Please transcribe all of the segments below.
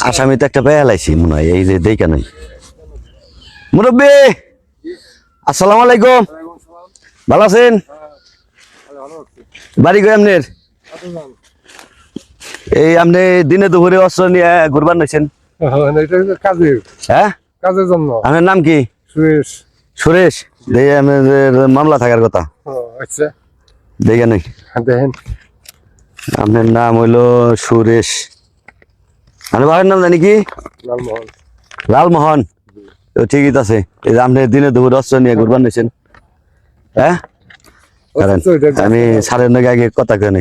আসামি তো একটা পেয়ে লাইছি মনে হয়, এই যে দেখা নাই। মুরব্বী আসসালামু আলাইকুম, ভালো আছেন? বাড়ি কই আপনার? এই আপনি দিনে দুপুরে অস্ত্র নিয়ে ঘুরবার নাইছেন? হ্যাঁ, কাজের জন্য। আপনার নাম কি? সুরেশ। সুরেশ। দেখে আপনাদের মামলা থাকার কথা। আচ্ছা দেখে নাই, দেখেন আপনার নাম হইলো সুরেশ। আপনার বাবার নাম জানি কি? লালমোহন। লালমোহন। তো ঠিকই আছে। এই যে আপনি দিনে দুপুরে অস্ত্র নিয়ে ঘুরবার নাইছেন, হ্যাঁ? আমি স্যারের নাকি আগে কথা কেন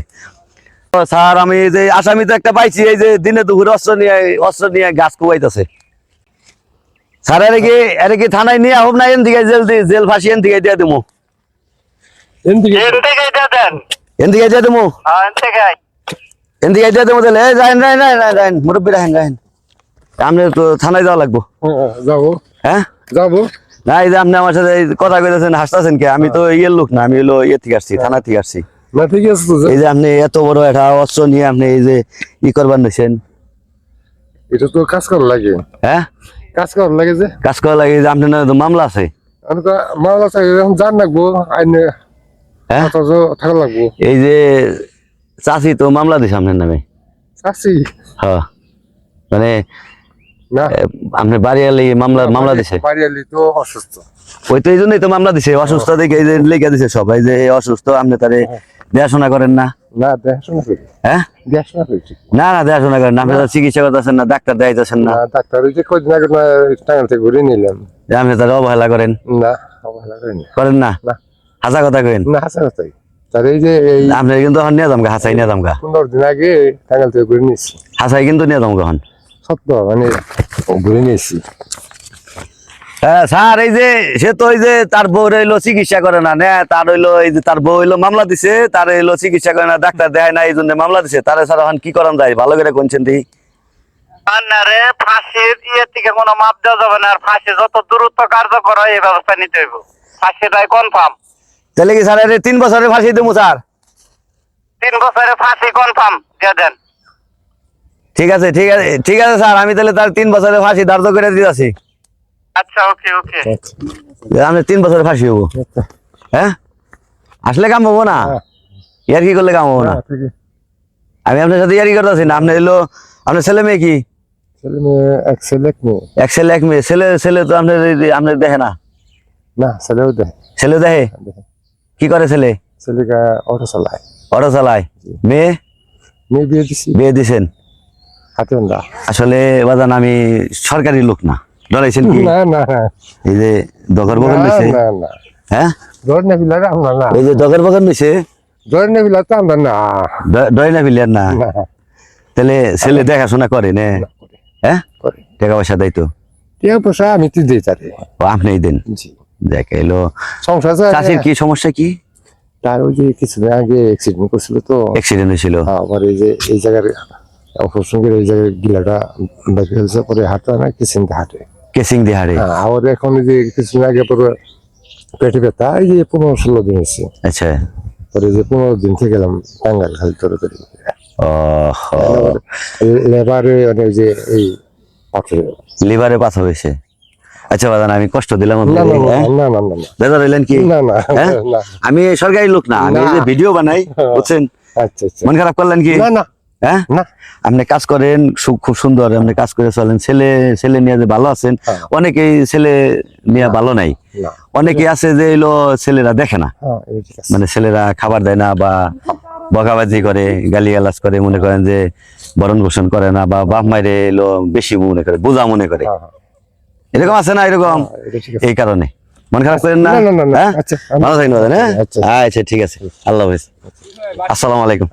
স্যার, আমি এই যে আসামি তো একটা পাইছি, এই যে দিনে দুপুরে অস্ত্র নিয়ে গাছ কুবাইতেছে। স্যার এর কি থানায় নিয়ে হোক না, এন দিকে জেল ফাঁসি এন দিকে দিয়ে দেবো, এন দিকে দিয়ে দেবো, এন দিকে দিয়ে দেবো। তাহলে রাইন মুরব্বী রাইন আপনি তো থানায় যাওয়া লাগবো। যাবো। হ্যাঁ যাবো না, এই যে আপনি আমার সাথে কথা কইতেছেন, হাসতেছেন কে? আমি তো ইয়ের লোক না, আমি হলো ইয়ে থেকে আসছি, থানা থেকে আসছি। না ঠিক আছে তো। এই যে আপনি এত বড় একটা অস্ত্র নিয়ে আপনি এই যে ই করবার নিছেন, এটা তো কাজ করা লাগে। হ্যাঁ কাজ করা লাগে যে কাজ করা লাগে। যে আপনার তো মামলা আছে, আমি তো মামলা চাই, এখন জান লাগবো আইনে। হ্যাঁ থাকা লাগবো। এই যে চাষি তো মামলা দিছে আপনার নামে। চাচ্ছি হ্যাঁ, মানে না, আপনি বাড়িয়ালি মামলা দিছে। বাড়িয়ালি তো অসুস্থ, ওই তো এই জন্যই তো মামলা দিছে, অসুস্থ দেখে এই যে লেখা দিছে সবাই যে অসুস্থ, আপনি তারে দেখাশোনা করেন না। না দেখাশোনা করি। হ্যাঁ দেখাশোনা করছি না দেখাশোনা করেন না, আপনি তার চিকিৎসা করতেছেন না, ডাক্তার দেখাইতেছেন না, ডাক্তার ওই যে কদিন আগে টাঙ্গাল থেকে ঘুরে নিলাম। আপনি তার অবহেলা করেন না অবহেলা করিনি। করেন না, না হাসা কথা কইন না, হাসা কথাই। তার এই যে এই আপনি কিন্তু নিয়ে যামগা, হাসাই নিয়ে যামগা, 15 দিন আগে টাঙ্গাল থেকে ঘুরে নিয়েছি। হাসাই কিন্তু নিয়ে যামগা হন। সত্য মানে ঘুরে নিয়েছি। হ্যাঁ স্যার, এই যে সে তো ওই যে তার বউ হইলো চিকিৎসা করে না, তার হইলো এই যে তার বউ হইলো মামলা দিছে, তার হইলো চিকিৎসা করে না, ডাক্তার দেখায় না, এই জন্য মামলা দিছে। তারে স্যার এখন কি করান যায়, ভালো করে কোনছেন দি? ফাঁসির ইয়ে থেকে কোনো মাপ দেওয়া যাবে না, আর ফাঁসি যত দ্রুত কার্যকর হয় এই ব্যবস্থা নিতে হইব। ফাঁসিটাই কনফার্ম। তাহলে কি স্যার 3 বছরের ফাঁসি দেবো স্যার? 3 বছরের ফাঁসি কনফার্ম দিয়ে দেন। ঠিক আছে স্যার, আমি তাহলে তার 3 বছরের ফাঁসি ধার্য করে দিতেছি। আচ্ছা ওকে। আমি 3 বছরের ফাঁসি হবো। হ্যাঁ, আসলে কাম হবো না, ইয়ার কি করলে কাম হবো না। আমি আপনার সাথে ইয়ারি করতেছি না। আপনি হইলো আপনার ছেলে মেয়ে কি? ছেলে মেয়ে এক ছেলে এক মেয়ে। এক ছেলে এক মেয়ে। ছেলে তো আপনার দেখে না? না ছেলেও দেয়। ছেলে দেখে? কি করে ছেলে? ছেলেটা অটো চালায়। অটো চালায়। মেয়ে? মেয়ে বিয়ে দিছি। বিয়ে দিছেন? হাতে বান্ধা। আসলে বাজান আমি সরকারি লোক না, ডরাইছেন কি? না না এই যে দগর বগর নিছে। না না, হ্যাঁ ডর না বিলা আমরা না। এই যে দগর বগর নিছে, ডর না বিলা তো আমরা না। ডরাই না বিলিয়ার না। তাহলে ছেলে দেখাশোনা করে না? হ্যাঁ, টাকা পয়সা দেয় তো? টাকা পয়সা আমি তো দিই তারে। আপনিই দেন? দেখ এলো সংসার। চাষির কি সমস্যা কি? তার ওই যে কিছুদিন আগে অ্যাক্সিডেন্ট করছিল তো। অ্যাক্সিডেন্ট হয়েছিল? আবার এই যে এই জায়গার অপারেশন করে এই জায়গার গিলাটা বেঁকে ফেলছে, পরে হাঁটা না কেসিং দিয়ে হাঁটে। কেসিং দিয়ে হাঁটে? আবার এখন এই যে কিছুদিন আগে পরে পেটে ব্যথা, এই যে 15-16 দিন হয়েছে। আচ্ছা, পরে যে 15 দিন থেকে গেলাম টাঙ্গাইল খালি তরে তরে। লেবারে অনেক যে এই পাথর, লিভারে পাথর হয়েছে। আচ্ছা বাদান, আমি কষ্ট দিলাম না না না না না বেজার হইলেন কি? না না না, আমি সরকারি লোক না, আমি এই যে ভিডিও বানাই, বুঝছেন? আচ্ছা আচ্ছা, মন খারাপ করলেন কি? না না হ্যাঁ, না, আপনি কাজ করেন, খুব সুন্দর আপনি কাজ করে চলেন। ছেলে নিয়ে যে ভালো আছেন, অনেকেই ছেলে নিয়ে ভালো নাই। অনেকে আছে যে এলো ছেলেরা দেখে না, মানে ছেলেরা খাবার দেয় না বা বকাবাজি করে, গালিগালাজ করে, মনে করেন যে বরণ পোষণ করে না, বা বাপ মায়ের এলো বেশি মনে করে, বোঝা মনে করে, এরকম আছে না? এরকম এই কারণে মন খারাপ করেন না। হ্যাঁ, ভালো থাকেন। হ্যাঁ আচ্ছা, ঠিক আছে, আল্লাহ হাফেজ, আসসালামু আলাইকুম।